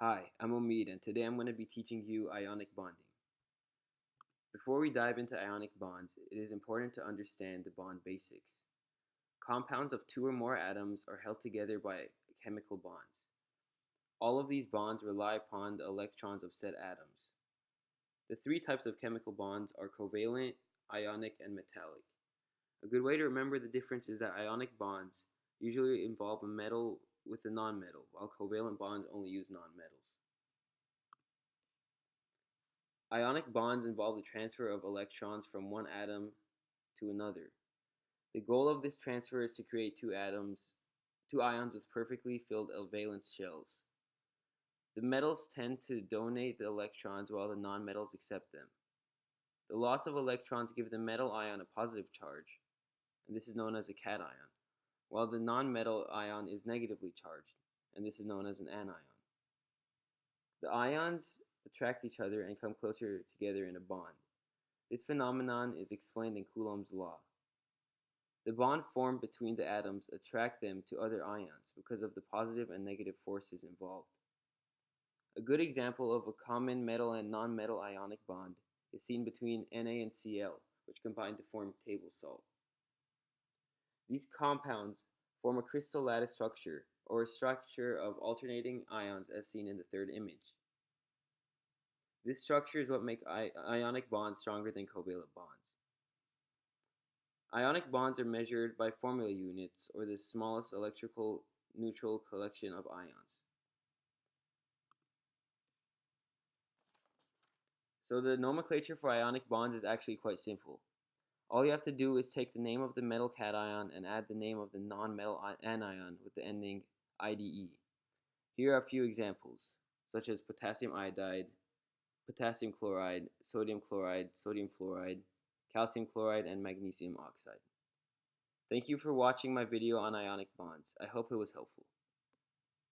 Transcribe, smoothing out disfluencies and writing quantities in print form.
Hi, I'm Omid, and today I'm going to be teaching you ionic bonding. Before we dive into ionic bonds, it is important to understand the bond basics. Compounds of two or more atoms are held together by chemical bonds. All of these bonds rely upon the electrons of said atoms. The three types of chemical bonds are covalent, ionic, and metallic. A good way to remember the difference is that ionic bonds usually involve a metal with a nonmetal, while covalent bonds only use nonmetals. Ionic bonds involve the transfer of electrons from one atom to another. The goal of this transfer is to create two ions with perfectly filled valence shells. The metals tend to donate the electrons while the nonmetals accept them. The loss of electrons gives the metal ion a positive charge, and this is known as a cation, while the nonmetal ion is negatively charged, and this is known as an anion. The ions attract each other and come closer together in a bond. This phenomenon is explained in Coulomb's law. The bond formed between the atoms attract them to other ions because of the positive and negative forces involved. A good example of a common metal and nonmetal ionic bond is seen between Na and Cl, which combine to form table salt. These compounds form a crystal lattice structure, or a structure of alternating ions as seen in the third image. This structure is what makes ionic bonds stronger than covalent bonds. Ionic bonds are measured by formula units, or the smallest electrical neutral collection of ions. So the nomenclature for ionic bonds is actually quite simple. All you have to do is take the name of the metal cation and add the name of the non-metal anion with the ending IDE. Here are a few examples, such as potassium iodide, potassium chloride, sodium fluoride, calcium chloride, and magnesium oxide. Thank you for watching my video on ionic bonds. I hope it was helpful.